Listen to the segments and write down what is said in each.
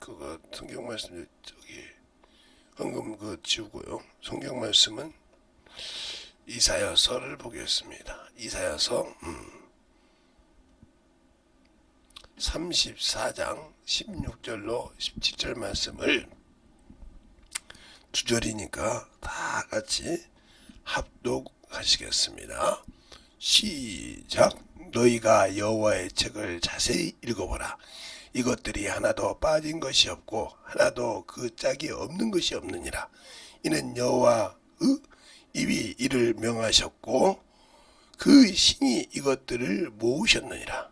그거 성경 말씀 저기 헌금 그 지우고요. 성경 말씀은 이사야서를 보겠습니다. 이사야서 34장 16절로 17절 말씀을 두 절이니까 다 같이 합독하시겠습니다. 시작. 너희가 여호와의 책을 자세히 읽어보라. 이것들이 하나도 빠진 것이 없고 하나도 그 짝이 없는 것이 없느니라. 이는 여호와의 입이 이를 명하셨고 그 신이 이것들을 모으셨느니라.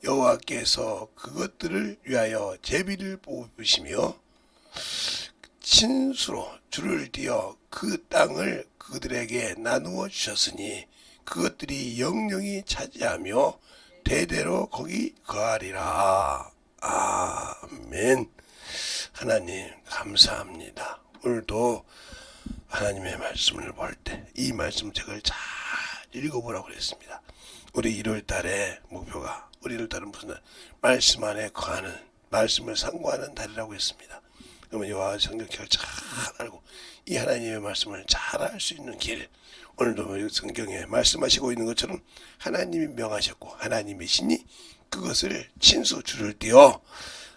여호와께서 그것들을 위하여 제비를 뽑으시며 친수로 줄을 띄어 그 땅을 그들에게 나누어 주셨으니 그것들이 영영히 차지하며 대대로 거기 거하리라. 아멘. 하나님 감사합니다. 오늘도 하나님의 말씀을 볼 때 이 말씀책을 잘 읽어보라고 그랬습니다. 우리 1월달의 목표가 우리 1월달은 무슨 날? 말씀 안에 거하는, 말씀을 상고하는 달이라고 했습니다. 그러면 여호와 성경책을 잘 알고 이 하나님의 말씀을 잘 알 수 있는 길, 오늘도 성경에 말씀하시고 있는 것처럼 하나님이 명하셨고 하나님의 신이 그것을 친수 줄을 띄어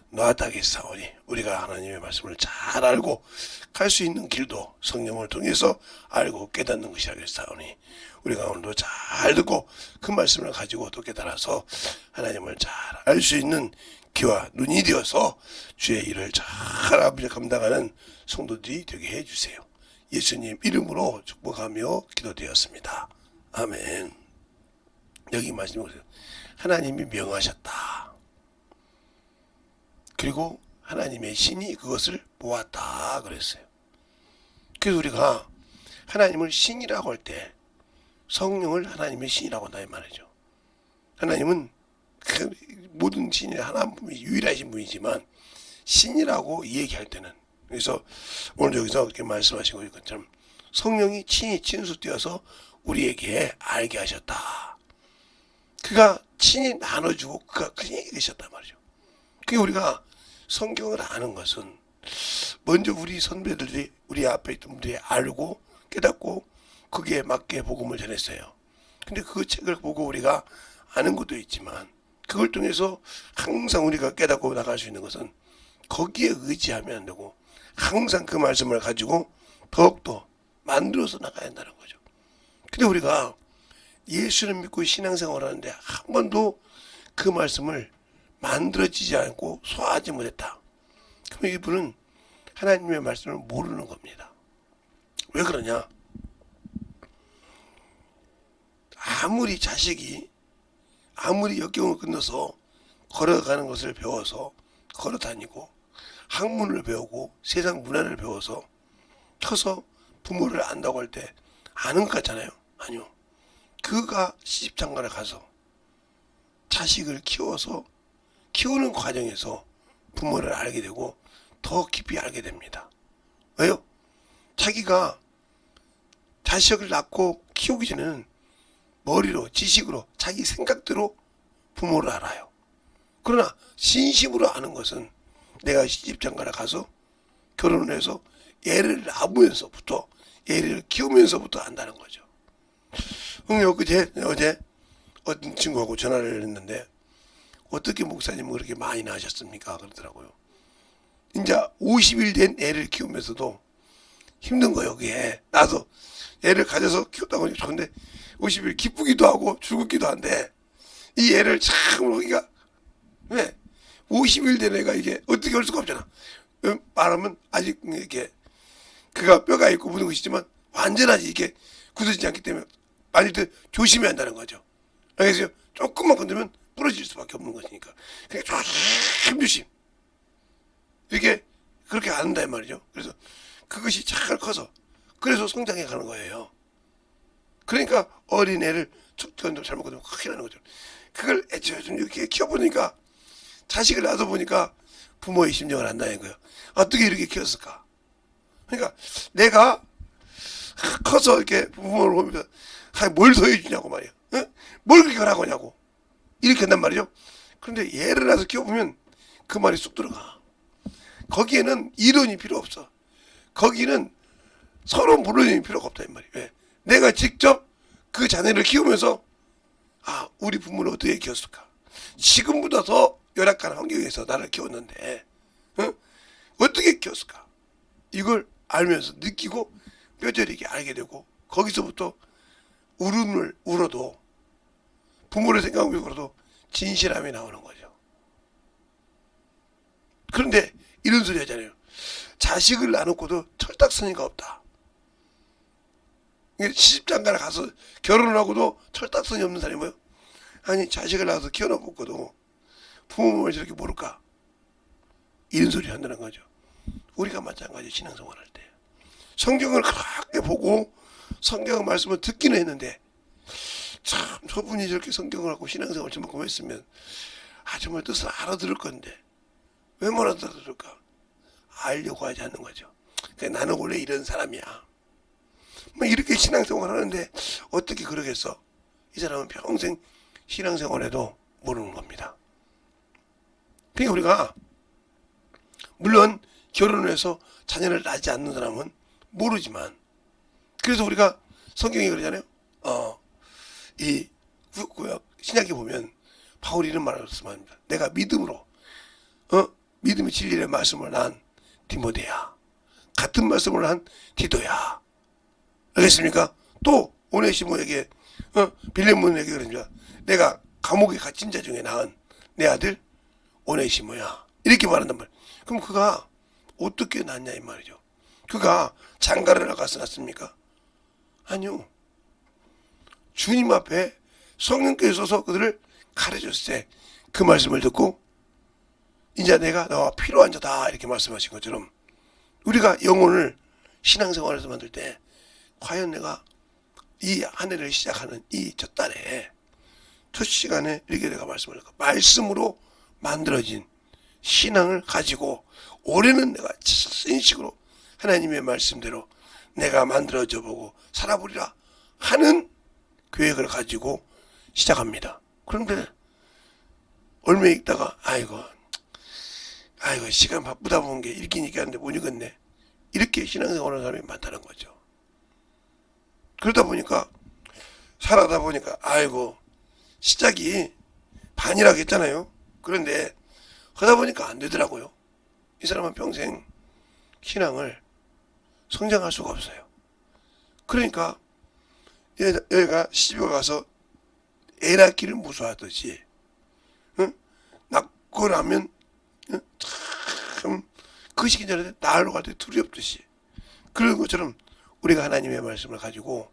놓았다겠사오니 우리가 하나님의 말씀을 잘 알고 갈 수 있는 길도 성령을 통해서 알고 깨닫는 것이라겠사오니 우리가 오늘도 잘 듣고 그 말씀을 가지고 또 깨달아서 하나님을 잘 알 수 있는 귀와 눈이 되어서 주의 일을 잘 아버지 감당하는 성도들이 되게 해주세요. 예수님 이름으로 축복하며 기도되었습니다. 아멘. 여기 말씀해 보세요. 하나님이 명하셨다. 그리고 하나님의 신이 그것을 보았다 그랬어요. 그래서 우리가 하나님을 신이라고 할 때 성령을 하나님의 신이라고 한다 이 말이죠. 하나님은 그 모든 신이 하나님이 유일하신 분이지만 신이라고 얘기할 때는, 그래서 오늘 여기서 이렇게 말씀하신 것처럼 성령이 친히 친수 띄어서 우리에게 알게 하셨다. 그가 친히 나눠주고 그가 그냥 계셨단 말이죠. 그게 우리가 성경을 아는 것은 먼저 우리 선배들이 우리 앞에 있던 분들이 알고 깨닫고 거기에 맞게 복음을 전했어요. 근데 그 책을 보고 우리가 아는 것도 있지만 그걸 통해서 항상 우리가 깨닫고 나갈 수 있는 것은 거기에 의지하면 안 되고 항상 그 말씀을 가지고 더욱더 만들어서 나가야 한다는 거죠. 근데 우리가 예수를 믿고 신앙생활을 하는데 한 번도 그 말씀을 만들어지지 않고 소화하지 못했다. 그럼 이분은 하나님의 말씀을 모르는 겁니다. 왜 그러냐? 아무리 자식이 아무리 역경을 건너서 걸어가는 것을 배워서 걸어 다니고 학문을 배우고 세상 문화를 배워서 커서 부모를 안다고 할 때 아는 것 같잖아요. 아니요. 그가 시집장가를 가서 자식을 키워서 키우는 과정에서 부모를 알게 되고 더 깊이 알게 됩니다. 왜요? 자기가 자식을 낳고 키우기 전에는 머리로 지식으로 자기 생각대로 부모를 알아요. 그러나 진심으로 아는 것은 내가 시집장가를 가서 결혼을 해서 애를 낳으면서부터 애를 키우면서부터 안다는 거죠. 어제 어떤 친구하고 전화를 했는데 어떻게 목사님은 그렇게 많이 낳으셨습니까? 그러더라고요. 이제 50일 된 애를 키우면서도 힘든 거예요. 그게 나도 애를 가져서 키웠다고 하니까 좋은데 50일 기쁘기도 하고 즐겁기도 한데 이 애를 참 우리가 왜 50일 된 애가 이게 어떻게 할 수가 없잖아. 말하면 아직 이렇게 그가 뼈가 있고 묻은 것이지만 완전하지 이게 굳어지지 않기 때문에 만일 때 조심해야 한다는 거죠. 알겠어요? 조금만 건드리면 부러질 수밖에 없는 것이니까 그냥 조심 이렇게 그렇게 안 한다 이 말이죠. 그래서 그것이 잘 커서 그래서 성장해 가는 거예요. 그러니까 어린애를 척전도 잘못 건드리면 큰일 나는 거죠. 그걸 애초에 좀 이렇게 키워보니까 자식을 낳아서 보니까 부모의 심정을 안다는 거예요. 어떻게 이렇게 키웠을까? 그러니까 내가 커서 이렇게 부모를 보면서 뭘 더 해주냐고 말이야. 응? 뭘 그렇게 하라고 하냐고. 이렇게 한단 말이죠. 그런데 얘를 낳아서 키워보면 그 말이 쑥 들어가. 거기에는 이론이 필요 없어. 거기는 서로 물어주는 필요가 없다 이 말이에요. 왜? 내가 직접 그 자녀를 키우면서 우리 부모는 어떻게 키웠을까? 지금보다 더 열악한 환경에서 나를 키웠는데 어떻게 키웠을까? 이걸 알면서 느끼고 뼈저리게 알게 되고 거기서부터 울음을 울어도 부모를 생각하고 울어도 진실함이 나오는 거죠. 그런데 이런 소리 하잖아요. 자식을 낳아놓고도 철딱서니가 없다. 시집장가를 가서 결혼을 하고도 철딱선이 없는 사람이 뭐예요? 아니 자식을 낳아서 키워놓고도 부모를 저렇게 모를까? 이런 소리 한다는 거죠. 우리가 마찬가지 신앙생활 할 때 성경을 그렇게 보고 성경 말씀을 듣기는 했는데 참 저분이 저렇게 성경을 하고 신앙생활을 저만큼 했으면 정말 뜻을 알아들을 건데 왜 못 알아들을까? 알려고 하지 않는 거죠. 그러니까 나는 원래 이런 사람이야. 뭐 이렇게 신앙생활 하는데 어떻게 그러겠어? 이 사람은 평생 신앙생활해도 모르는 겁니다. 그러니까 우리가 물론 결혼을 해서 자녀를 낳지 않는 사람은 모르지만 그래서 우리가 성경이 그러잖아요. 이 구약 신약에 보면 바울이 이런 말을 말씀합니다. 내가 믿음으로 믿음의 진리의 말씀을 한 디모데야, 같은 말씀을 한 디도야. 알겠습니까? 또 오네시모에게 빌레몬에게 그럽니다. 내가 감옥에 갇힌 자 중에 낳은 내 아들 오네시모야. 이렇게 말한단 말이에요. 그럼 그가 어떻게 낳냐 이 말이죠. 그가 장가를 나가서 낳습니까? 아니요. 주님 앞에 성령께서 서서 그들을 가르쳤을 때 그 말씀을 듣고 이제 내가 너와 필요한 자다 이렇게 말씀하신 것처럼 우리가 영혼을 신앙생활에서 만들 때 과연 내가 이 한 해를 시작하는 이 첫 달에 첫 시간에 이렇게 내가 말씀을 할까? 말씀으로 만들어진 신앙을 가지고 올해는 내가 신식으로 하나님의 말씀대로 내가 만들어져 보고 살아보리라 하는 계획을 가지고 시작합니다. 그런데 얼마 있다가 아이고 시간 바쁘다 보는 게 읽긴 읽었는데 못 읽었네. 이렇게 신앙생활하는 사람이 많다는 거죠. 그러다 보니까 살아다 보니까 시작이 반이라고 했잖아요. 그런데 하다 보니까 안 되더라고요. 이 사람은 평생 신앙을 성장할 수가 없어요. 그러니까 얘가 시집에 가서 애 낳기를 무서워하듯이 낳고 나면 참 그 시기 전에 나으러 갈 때 두렵듯이 그런 것처럼 우리가 하나님의 말씀을 가지고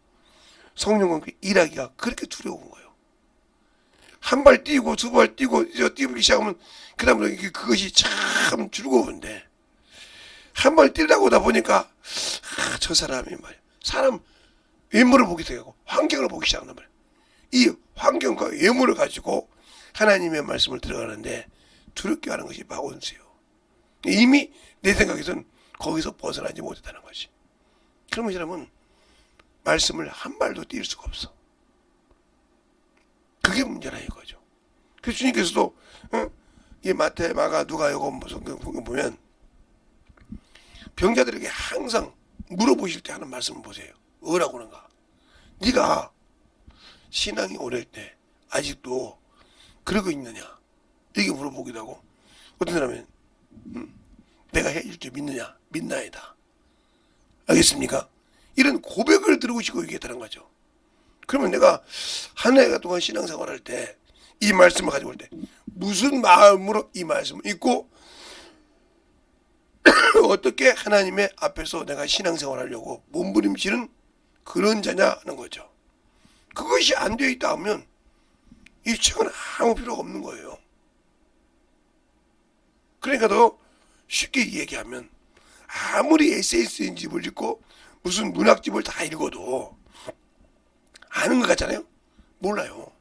성령과 일하기가 그렇게 두려운 거예요. 한 발 뛰고 두 발 뛰고 뛰기 시작하면 그 다음에 그것이 참 즐거운데 한 발 뛰려고 하다 보니까 저 사람이 말이야. 사람 외모를 보기 시작하고 환경을 보기 시작한단 말이야. 이 환경과 외모를 가지고 하나님의 말씀을 들어가는데 두렵게 하는 것이 바운스요. 이미 내 생각에서는 거기서 벗어나지 못했다는 것이. 그러면 이 사람은 말씀을 한 발도 뛸 수가 없어. 그게 문제라 이거죠. 그래서 주님께서도 이 마태, 마가, 누가, 요거 성경 보면 병자들에게 항상 물어보실 때 하는 말씀을 보세요. 뭐라고 하는가? 네가 신앙이 오래일 때 아직도 그러고 있느냐? 이렇게 물어보기도 하고 어떤 사람은 내가 해줄 줄 믿느냐? 믿나이다. 알겠습니까? 이런 고백을 들고 싶고 얘기했다는 거죠. 그러면 내가 한 해 동안 신앙생활할 때 이 말씀을 가지고 올 때 무슨 마음으로 이 말씀을 읽고 어떻게 하나님의 앞에서 내가 신앙생활하려고 몸부림치는 그런 자냐 하는 거죠. 그것이 안 되어 있다 하면 이 책은 아무 필요가 없는 거예요. 그러니까 더 쉽게 얘기하면 아무리 에세이집을 읽고 무슨 문학집을 다 읽어도 아는 것 같잖아요. 몰라요.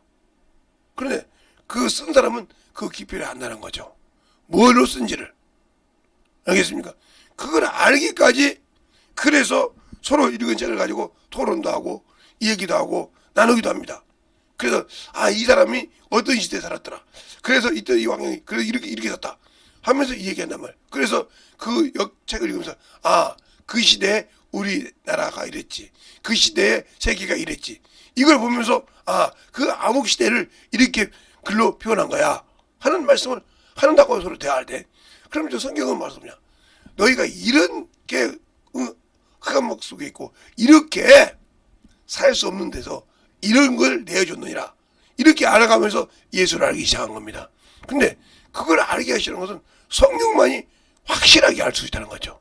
그런데 그 쓴 사람은 그 깊이를 안다는 거죠. 뭘로 쓴지를. 알겠습니까? 그걸 알기까지 그래서 서로 읽은 책을 가지고 토론도 하고 얘기도 하고 나누기도 합니다. 그래서 이 사람이 어떤 시대에 살았더라. 그래서 이때 이 왕이 그래서 이렇게 썼다. 하면서 이 얘기한단 말이에요. 그래서 그 책을 읽으면서 그 시대에 우리나라가 이랬지. 그 시대에 세계가 이랬지. 이걸 보면서 그 암흑 시대를 이렇게 글로 표현한 거야 하는 말씀을 하는다고 서로 대화할 때, 그러면 저 성경은 말씀이냐, 너희가 이런 게 흑암목 속에 있고 이렇게 살 수 없는 데서 이런 걸 내어줬느니라, 이렇게 알아가면서 예수를 알기 시작한 겁니다. 근데 그걸 알게 하시는 것은 성령만이 확실하게 알 수 있다는 거죠.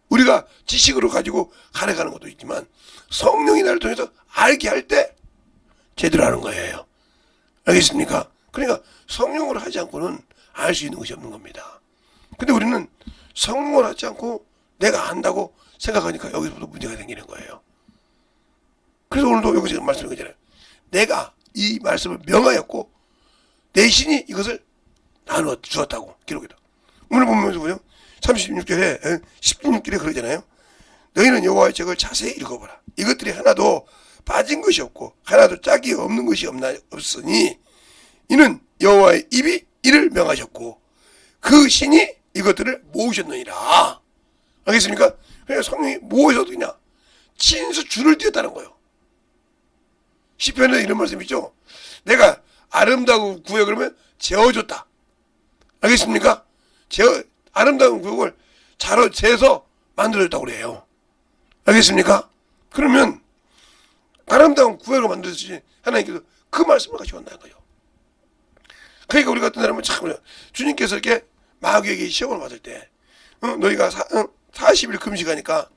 우리가 지식으로 가지고 가려가는 것도 있지만 성령이 나를 통해서 알게 할 때 제대로 하는 거예요. 알겠습니까? 그러니까 성령으로 하지 않고는 알 수 있는 것이 없는 겁니다. 근데 우리는 성령으로 하지 않고 내가 안다고 생각하니까 여기서부터 문제가 생기는 거예요. 그래서 오늘도 여기서 말씀을 드리잖아요. 내가 이 말씀을 명하였고 내 신이 이것을 나누어 주었다고 기록이다. 오늘 보면서 보죠. 36절에 16절에 그러잖아요. 너희는 여호와의 책을 자세히 읽어보라. 이것들이 하나도 빠진 것이 없고 하나도 짝이 없는 것이 없으니 이는 여호와의 입이 이를 명하셨고 그 신이 이것들을 모으셨느니라. 알겠습니까? 그래서 성령이 모으셔도 그냥 친수 줄을 띄었다는 거예요. 시편에 이런 말씀 있죠. 내가 아름다운 구역 그러면 재어줬다. 알겠습니까? 아름다운 구역을 자로 재서 만들어줬다고 그래요. 알겠습니까? 그러면 아름다운 구역을 만들어주신 하나님께서 그 말씀을 가지고 온다는 거예요. 그러니까 우리 같은 사람은 참 주님께서 이렇게 마귀에게 시험을 받을 때 너희가 40일 금식하니까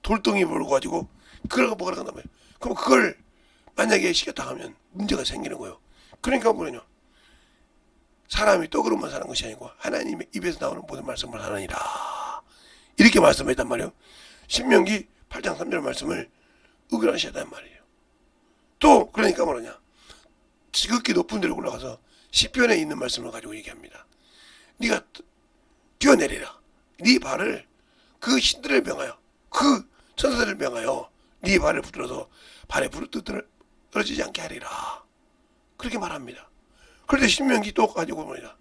돌덩이 몰고 가지고 그걸 먹으러 간단 말이에요. 그럼 그걸 만약에 시켰다 하면 문제가 생기는 거예요. 그러니까 뭐냐, 사람이 떡으로만 사는 것이 아니고 하나님의 입에서 나오는 모든 말씀을 하느니라, 이렇게 말씀했단 말이에요. 신명기 8장 3절 말씀을 의결하셔야 말이에요. 또 그러니까 뭐냐, 지극히 높은 데로 올라가서 시편에 있는 말씀을 가지고 얘기합니다. 네가 뛰어내리라. 네 발을 그 신들을 명하여 그 천사들을 명하여 네 발을 붙들어서 발에 불을 떨어지지 않게 하리라. 그렇게 말합니다. 그런데 신명기 또 가지고 뭐냐,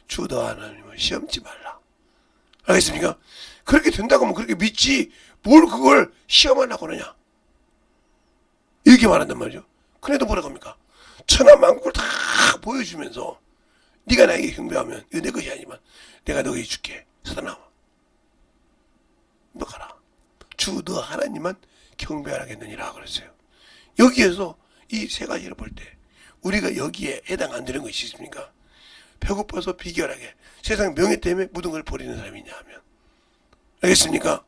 주 너 하나님을 시험치 말라. 알겠습니까? 그렇게 된다고 하면 그렇게 믿지 뭘 그걸 시험하려고 그러냐, 이렇게 말한단 말이죠. 그래도 뭐라고 합니까? 천하 만국을 다 보여주면서 네가 나에게 경배하면 이거 내 것이 아니지만 내가 너에게 줄게. 사단아, 너 가라. 주 너 하나님만 경배하겠느니라 그랬어요. 여기에서 이 세 가지를 볼 때 우리가 여기에 해당 안 되는 것이 있습니까? 배고파서 비결하게 세상 명예 때문에 모든 걸 버리는 사람이 있냐 하면, 알겠습니까?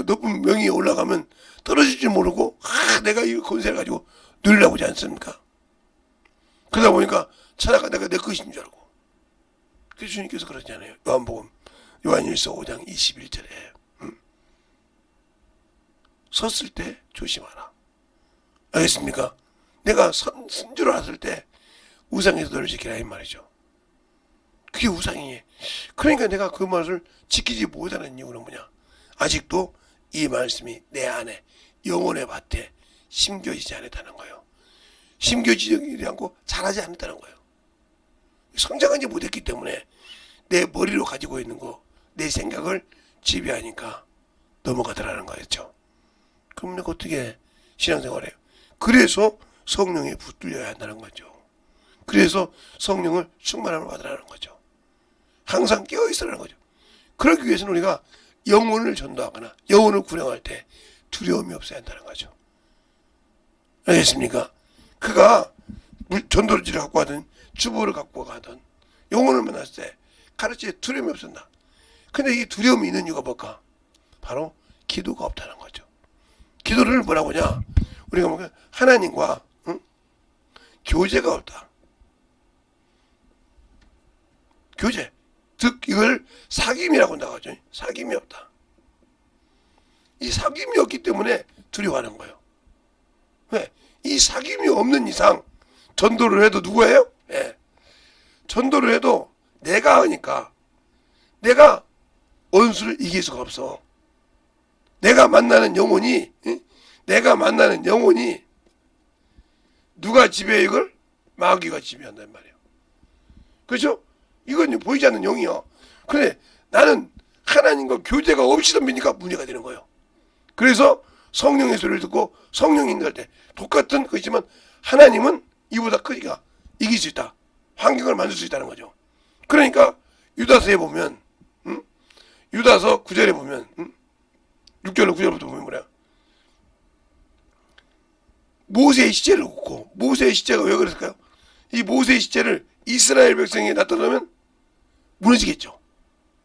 높은 명예에 올라가면 떨어질 줄 모르고 내가 이 권세를 가지고 누리려고 하지 않습니까? 그러다 보니까 천하가 내가 내 것인 줄 알고. 그래서 주님께서 그러잖아요. 요한복음 요한일서 5장 21절에 섰을 때 조심하라. 알겠습니까? 내가 선주를 왔을 때 우상에서 너를 지키라 이 말이죠. 그게 우상이에요. 그러니까 내가 그 말을 지키지 못하는 이유는 뭐냐, 아직도 이 말씀이 내 안에 영혼의 밭에 심겨지지 않았다는 거예요. 심겨지지 않고 자라지 않았다는 거예요. 성장하지 못했기 때문에 내 머리로 가지고 있는 거, 내 생각을 지배하니까 넘어가더라는 거였죠. 그럼 내가 어떻게 신앙생활해요? 그래서 성령에 붙들려야 한다는 거죠. 그래서 성령을 충만함을 받으라는 거죠. 항상 깨어있으라는 거죠. 그러기 위해서는 우리가 영혼을 전도하거나 영혼을 구령할 때 두려움이 없어야 한다는 거죠. 알겠습니까? 그가 전도지를 갖고 가든 주보를 갖고 가든 영혼을 만났을 때 가르치에 두려움이 없었다. 근데 이 두려움이 있는 이유가 뭘까? 바로 기도가 없다는 거죠. 기도를 뭐라고 하냐? 우리가 뭐 하나님과 교제가 없다. 교제. 즉 이걸 사귐이라고 한다고 하죠. 사귐이 없다. 이 사귐이 없기 때문에 두려워하는 거예요. 왜? 이 사귐이 없는 이상 전도를 해도 누구예요? 예. 전도를 해도 내가 하니까 내가 원수를 이길 수가 없어. 내가 만나는 영혼이 누가 지배해? 이걸 마귀가 지배한단 말이에요. 그렇죠? 이건 보이지 않는 영이요. 그래 나는 하나님과 교제가 없이 덤비니까 문제가 되는 거예요. 그래서 성령의 소리를 듣고 성령이 인도할 때 똑같은 것이지만 하나님은 이보다 크기가 이길 수 있다. 환경을 만들 수 있다는 거죠. 그러니까 유다서에 보면 유다서 9절에 보면 6절로 9절부터 보면 뭐래요? 모세의 시체를 굽고, 모세의 시체가 왜 그랬을까요? 이 모세의 시체를 이스라엘 백성에게 나타나면 무너지겠죠.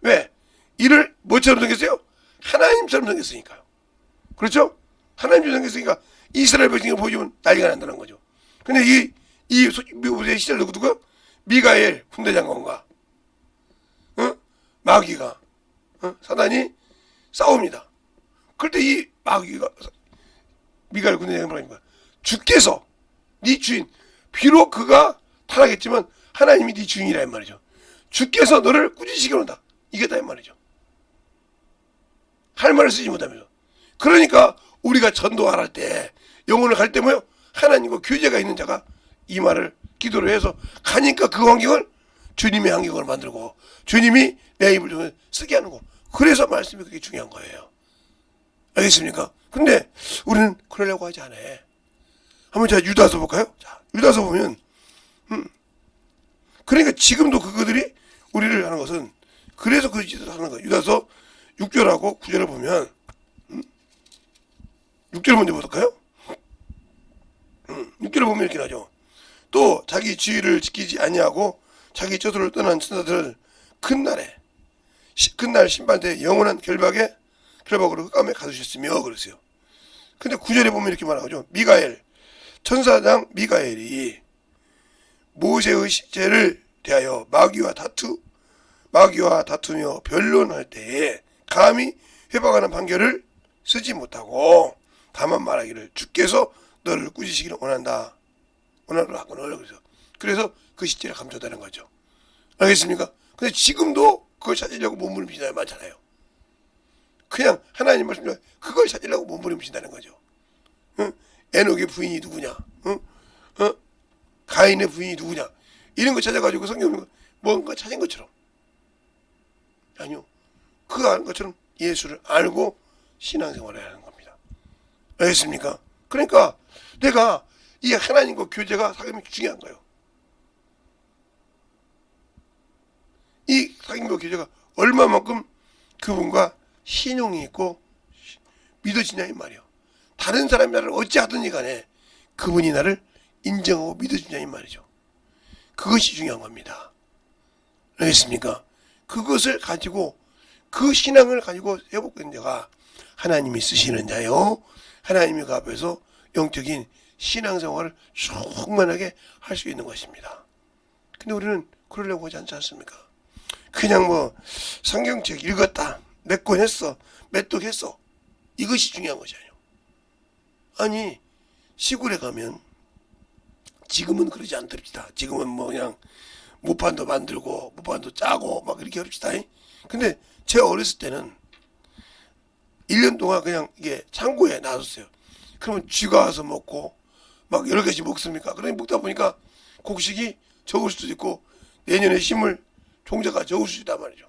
왜? 이를 뭐처럼 생겼어요? 하나님처럼 생겼으니까요. 그렇죠? 하나님처럼 생겼으니까 이스라엘 백성이 보여주면 난리가 난다는 거죠. 근데 이 모세의 시체를 누가? 미가엘 군대장관과 마귀가 사단이 싸웁니다. 그럴 때 이 마귀가 미가엘 군대장관과 주께서 네 주인, 비록 그가 타락했지만 하나님이 네 주인이라 는 말이죠. 주께서 너를 꾸짖으시기 원한다. 이게 다 이 말이죠. 할 말을 쓰지 못하면서. 그러니까 우리가 전도할 때 영혼을 갈 때 뭐요? 하나님과 교제가 있는 자가 이 말을 기도를 해서 가니까 그 환경을 주님의 환경을 만들고 주님이 내 입을 통해 쓰게 하는 거. 그래서 말씀이 그렇게 중요한 거예요. 알겠습니까? 근데 우리는 그러려고 하지 않아. 한번 자 유다서 볼까요? 자, 유다서 보면 그러니까 지금도 그들이 우리를 하는 것은 그래서 그 짓을 하는 거예요. 유다서 6절하고 9절을 보면 6절 먼저 볼까요? 6절을 보면 이렇게 나죠. 또 자기 지위를 지키지 아니하고 자기 저수를 떠난 천사들을 큰 날 심판대 영원한 결박으로 흑암에 가두셨으며 그랬어요. 근데 9절에 보면 이렇게 말하죠. 미가엘 천사장 미가엘이 모세의 시체를 대하여 마귀와 다투며 변론할 때에 감히 회박하는 판결을 쓰지 못하고 다만 말하기를 주께서 너를 꾸짖으시기를 원하노라 그래서 그 시체를 감춰다는 거죠. 알겠습니까? 근데 지금도 그걸 찾으려고 몸부림치는 사람이 많잖아요. 그냥 하나님 말씀대로 그걸 찾으려고 몸부림친다는 거죠. 에녹의 부인이 누구냐? 가인의 부인이 누구냐? 이런 거 찾아가지고 성경 뭔가 찾은 것처럼. 아니요. 그거 아는 것처럼 예수를 알고 신앙생활을 하는 겁니다. 알겠습니까? 그러니까 내가 이 하나님과 교제가 사귐이 중요한 거예요. 이 사귐과 교제가 얼마만큼 그분과 신용이 있고 믿어지냐 이 말이에요. 다른 사람이 나를 어찌하든지 간에 그분이 나를 인정하고 믿어주냐 이 말이죠. 그것이 중요한 겁니다. 알겠습니까? 그것을 가지고 그 신앙을 가지고 회복된 자가 하나님이 쓰시는 자요. 하나님이 그 앞에서 영적인 신앙생활을 충만하게 할 수 있는 것입니다. 근데 우리는 그러려고 하지 않지 않습니까? 그냥 뭐 성경책 읽었다, 몇 권 했어, 몇 독 했어, 이것이 중요한 것이 아니에요. 아니 시골에 가면 지금은 그러지 않답니다. 지금은 뭐 그냥 모판도 만들고 모판도 짜고 막 이렇게 합시다. 근데 제 어렸을 때는 1년 동안 그냥 이게 창고에 놔뒀어요. 그러면 쥐가 와서 먹고 막 여러 가지 먹습니까? 그러니 먹다 보니까 곡식이 적을 수도 있고 내년에 심을 종자가 적을 수 있단 말이죠.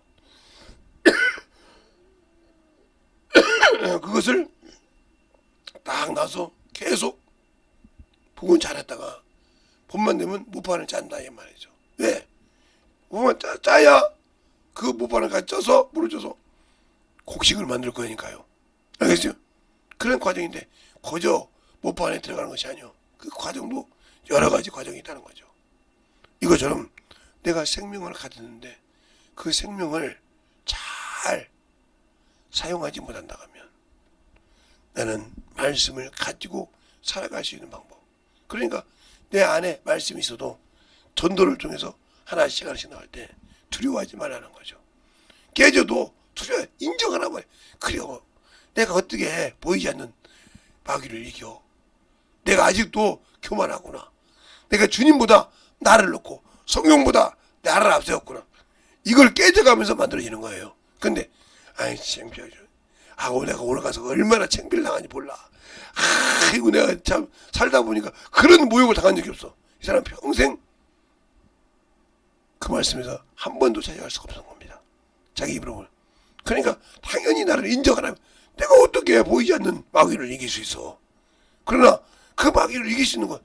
그것을 딱 놔서 계속 복은 잘했다가 봄만 되면 모판을 짠다 이 말이죠. 왜? 모판 짜야 그 모판을 같이 쪄서 물을 쪄서 곡식을 만들 거니까요. 알겠죠? 그런 과정인데 거저 모판에 들어가는 것이 아니요. 그 과정도 여러 가지 과정이 있다는 거죠. 이것처럼 내가 생명을 가졌는데 그 생명을 잘 사용하지 못한다 하면 나는 말씀을 가지고 살아갈 수 있는 방법. 그러니까 내 안에 말씀이 있어도 전도를 통해서 하나씩 나갈 때 두려워하지 말라는 거죠. 깨져도 두려워 인정하나 말이야. 그래요. 내가 어떻게 보이지 않는 마귀를 이겨. 내가 아직도 교만하구나. 내가 주님보다 나를 놓고 성령보다 나를 앞세웠구나. 이걸 깨져가면서 만들어지는 거예요. 근데 아이 창피하죠. 내가 오늘 가서 얼마나 창피를 당하는지 몰라. 이거 내가 참 살다 보니까 그런 모욕을 당한 적이 없어. 이 사람 평생 그 말씀에서 한 번도 자유할 수가 없는 겁니다. 자기 입으로. 그러니까 당연히 나를 인정하라면 내가 어떻게 보이지 않는 마귀를 이길 수 있어. 그러나 그 마귀를 이길 수 있는 건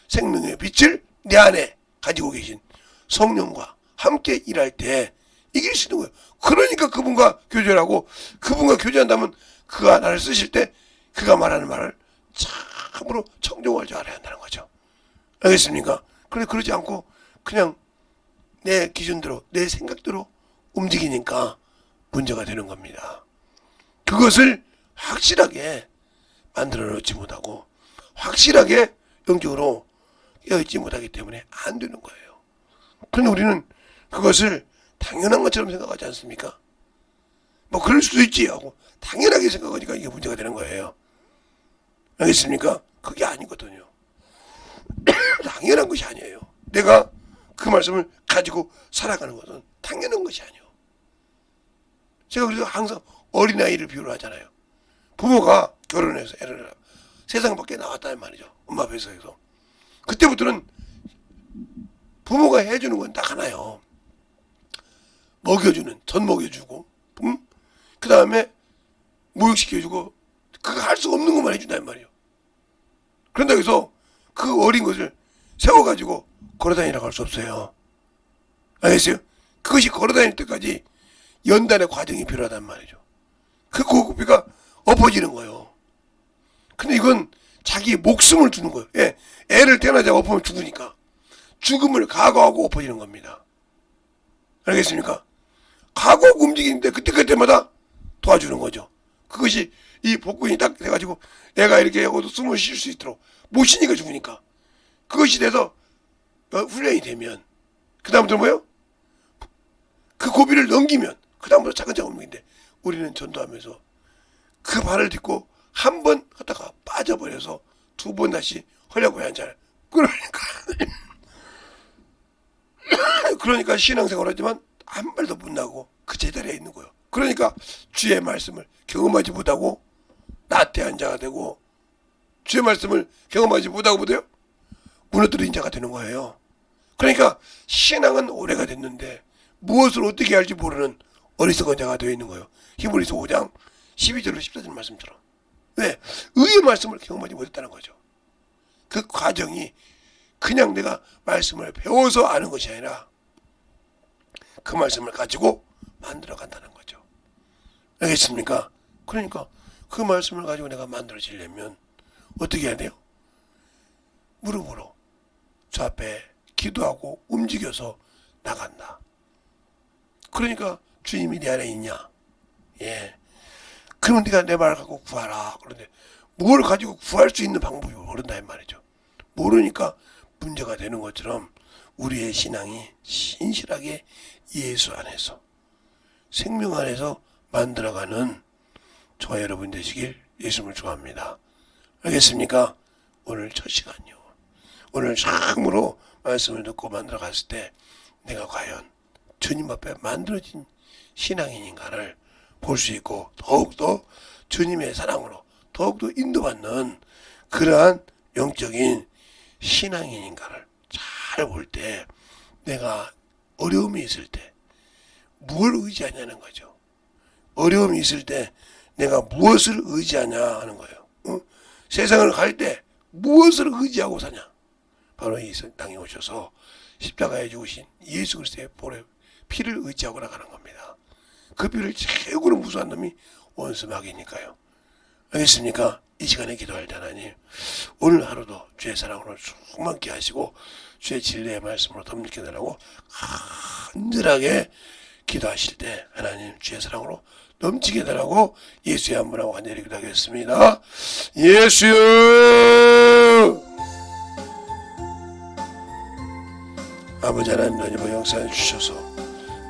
생명의 빛을 내 안에 가지고 계신 성령과 함께 일할 때 이길 수 있는 거예요. 그러니까 그분과 교제하고, 그분과 교제한다면 그가 나를 쓰실 때 그가 말하는 말을 참으로 청정할 줄 알아야 한다는 거죠. 알겠습니까? 그런데 그러지 않고 그냥 내 기준대로, 내 생각대로 움직이니까 문제가 되는 겁니다. 그것을 확실하게 만들어 놓지 못하고 확실하게 영적으로 깨어있지 못하기 때문에 안 되는 거예요. 그런데 우리는 그것을 당연한 것처럼 생각하지 않습니까? 뭐 그럴 수도 있지 하고 당연하게 생각하니까 이게 문제가 되는 거예요. 알겠습니까? 그게 아니거든요. 당연한 것이 아니에요. 내가 그 말씀을 가지고 살아가는 것은 당연한 것이 아니에요. 제가 그래서 항상 어린아이를 비유를 하잖아요. 부모가 결혼해서 애를 낳아 세상 밖에 나왔다는 말이죠. 엄마 뱃속에서. 그때부터는 부모가 해주는 건 딱 하나요. 먹여주는, 전 먹여주고, 그 다음에 모욕시켜주고, 그거 할 수 없는 것만 해준단 말이에요. 그런다고 해서 그 어린 것을 세워가지고 걸어다니라고 할 수 없어요. 알겠어요? 그것이 걸어다닐 때까지 연단의 과정이 필요하단 말이죠. 그 고급비가 엎어지는 거예요. 근데 이건 자기 목숨을 주는 거예요. 예, 애를 태어나자고 엎으면 죽으니까. 죽음을 각오하고 엎어지는 겁니다. 알겠습니까? 각오하고 움직이는데 그때마다 도와주는 거죠. 그것이 이 복근이 딱 돼가지고 애가 이렇게 하고도 숨을 쉴 수 있도록 못 쉬니까 죽으니까. 그것이 돼서 훈련이 되면 그 다음부터 뭐예요? 그 고비를 넘기면 그 다음부터 차근차근 움직이는데 우리는 전도하면서 그 발을 딛고 한 번 하다가 빠져버려서 두 번 다시 하려고 해야 하잖아요. 그러니까 신앙생활 하지만 한 발도 못 나고 그 제자리에 있는 거예요. 그러니까 주의 말씀을 경험하지 못하고 나태한 자가 되고, 주의 말씀을 경험하지 못하고 못해요? 무너뜨린 자가 되는 거예요. 그러니까 신앙은 오래가 됐는데 무엇을 어떻게 할지 모르는 어리석은 자가 되어 있는 거예요. 히브리서 5장 12절로 14절 말씀처럼. 왜? 의의 말씀을 경험하지 못했다는 거죠. 그 과정이 그냥 내가 말씀을 배워서 아는 것이 아니라 그 말씀을 가지고 만들어 간다는 거죠. 알겠습니까? 그러니까 그 말씀을 가지고 내가 만들어지려면 어떻게 해야 돼요? 무릎으로 저 앞에 기도하고 움직여서 나간다. 그러니까 주님이 내 안에 있냐? 예. 그러면 네가 내 말을 갖고 구하라. 그런데 뭘 가지고 구할 수 있는 방법이 모른다 이 말이죠. 모르니까 문제가 되는 것처럼 우리의 신앙이 신실하게 예수 안에서 생명 안에서 만들어가는 저와 여러분 되시길 예수님을 축원합니다. 알겠습니까? 오늘 첫 시간이요. 오늘 처음으로 말씀을 듣고 만들어 갔을 때 내가 과연 주님 앞에 만들어진 신앙인인가를 볼 수 있고 더욱더 주님의 사랑으로 더욱더 인도받는 그러한 영적인 신앙인인가를 잘 볼 때 내가 어려움이 있을 때 무엇을 의지하냐는 거죠. 어려움이 있을 때 내가 무엇을 의지하냐 하는 거예요. 세상을 갈 때 무엇을 의지하고 사냐. 바로 이 땅에 오셔서 십자가에 죽으신 예수 그리스도의 보혈 피를 의지하고 나가는 겁니다. 그 피를 최고로 무수한 놈이 원수 마귀니까요. 알겠습니까? 이 시간에 기도할 때 하나님, 오늘 하루도 주의 사랑으로 충만케 하시고 주의 진리의 말씀으로 덤비게 달라고 간절하게 기도하실 때 하나님 주의 사랑으로 넘치게 달라고 예수의 한 분하고 간절히 기도하겠습니다. 예수여, 아버지 하나님 너희와 역사해 주셔서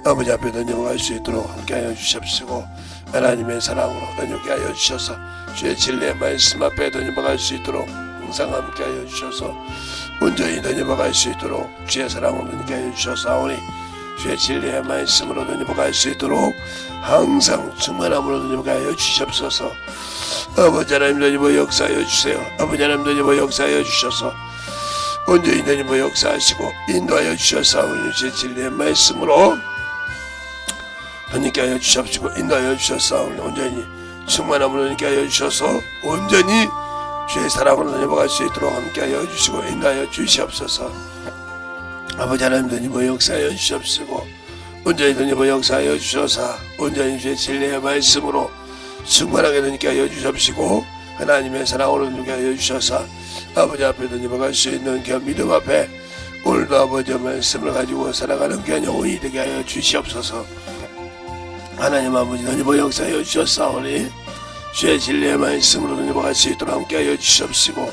아버지 앞에 던져갈 수 있도록 함께하여 주십시고, 하나님의 사랑으로 던져게 하여 주셔서 주의 진리의 말씀 앞에 던져갈 수 있도록 항상 함께하여 주셔서 온전히 던져갈 수 있도록 주의 사랑으로 던져게 하여 주셔서오니 주의 진리의 말씀으로 던져갈 수 있도록 항상 충만함으로 던져게 하여 주시옵소서. 아버지 하나님 던져 역사하여 주세요. 아버지 하나님 던져 역사하여 주셔서 온전히 던져 역사하시고 인도하여 주셔서오니 주의 진리의 말씀으로 하나님께 하여 주시옵시고 인도하여 주셨사오니 온전히 충만함으로 하나님께 하여 주셔서 온전히 주의 사랑으로 넘어갈 수 있도록 함께 하여 주시고 인도하여 주시옵소서. 아버지 하나님 던지고 역사하여 주시옵시고 온전히 던지고 역사하여 주셔서 온전히 주의 진리의 말씀으로 충만하게 던지게 하여 주시옵시고 하나님의 사랑으로 던지게 하여 주셔서 아버지 앞에 던지고 갈 수 있는 그 믿음 앞에 오늘도 아버지의 말씀을 가지고 살아가는 귀한 영혼이 되게 하여 주시옵소서. 하나님 아버지 던지고 역사하여 주셨사오니 주의 진리의 말씀으로 던지고 갈 수 있도록 함께 하여 주시옵시고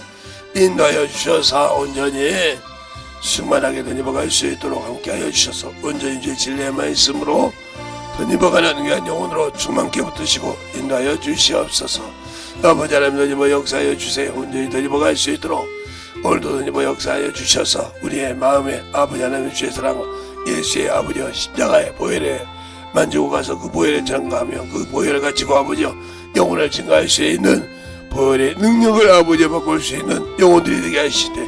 인도하여 주셔서 온전히 충만하게 던지고 갈 수 있도록 함께 하여 주셔서 온전히 주의 진리의 말씀으로 던지고 가는 귀한 영혼으로 충만케 붙으시고 인도하여 주시옵소서. 아버지 하나님 던지고 역사하여 주세요. 온전히 던지고 갈 수 있도록 오늘도 던지고 역사하여 주셔서 우리의 마음에 아버지 하나님의 주의 사랑과 예수의 아버지와 십자가의 보혈에 만지고 가서 그 보혈에 증거하며 그 보혈을 가지고 아버지여 영혼을 증거할 수 있는 보혈의 능력을 아버지에 바꿀 수 있는 영혼들이 되게 하시되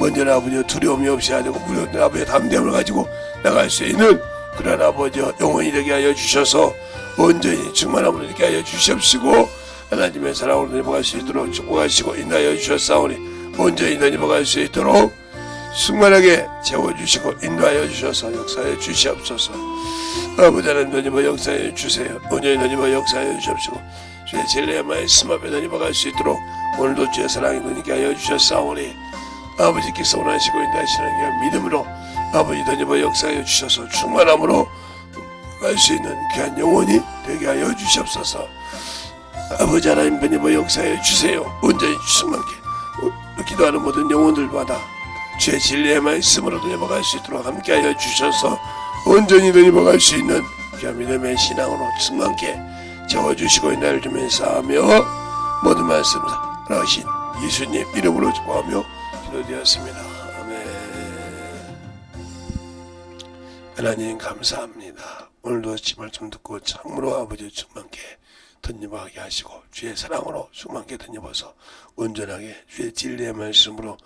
먼저는 아버지여 두려움이 없이 하되고 무료된 아버지의 담대함을 가지고 나갈 수 있는 그런 아버지여 영혼이 되게 하여 주셔서 온전히 충만함으로 되게 하여 주시옵시고 하나님의 사랑으로 넘어갈 수 있도록 축복하시고 인도하여 주셨사오니 온전히 넘어갈 수 있도록 충만하게 채워주시고 인도하여 주셔서 역사하여 주시옵소서. 아버지 하나님 던지며 역사하여 주세요. 온전히 던지며 역사하여 주시옵시고 주의 진리의 말씀 앞에 던지며 갈 수 있도록 오늘도 주의 사랑이 던지게 하여 주셨사오니 아버지께서 원하시고 인도하시는 믿음으로 아버지 던지며 역사하여 주셔서 충만함으로 갈 수 있는 귀한 영혼이 되게 하여 주시옵소서. 아버지 하나님 던지며 역사하여 주세요. 온전히 충만케 기도하는 모든 영혼들마다 주의 진리의 말씀으로 넘어갈 수 있도록 함께하여 주셔서 온전히 넘어갈 수 있는 귀한 믿음의 신앙으로 충만케 채워주시고 나를 주면서 하며 모든 말씀 하신 예수님 이름으로 축복하며 기도되었습니다. 아멘. 하나님 감사합니다. 오늘도 말씀 듣고 참으로 아버지 충만케 던져하게 하시고 주의 사랑으로 충만케 던져서 온전하게 주의 진리의 말씀으로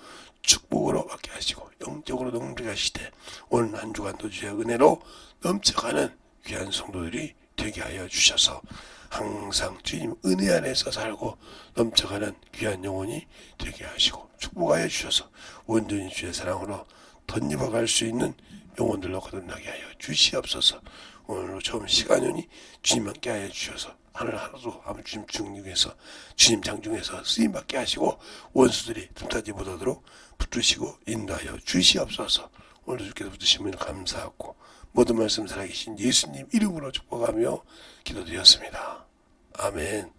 축복으로 받게 하시고 영적으로 넘치게 하시되 오늘 한 주간도 주의 은혜로 넘쳐가는 귀한 성도들이 되게 하여 주셔서 항상 주님 은혜 안에서 살고 넘쳐가는 귀한 영혼이 되게 하시고 축복하여 주셔서 온전히 주의 사랑으로 던져갈 수 있는 영혼들로 거듭나게 하여 주시옵소서. 오늘로 처음 시간이니 주님 함께 하여 주셔서 하루하루도 주님 중중에서 주님 장중에서 쓰임받게 하시고 원수들이 틈타지 못하도록 붙드시고 인도하여 주시옵소서. 오늘도 주께서 붙드심을 감사하고 모든 말씀 살아계신 예수님 이름으로 축복하며 기도드렸습니다. 아멘.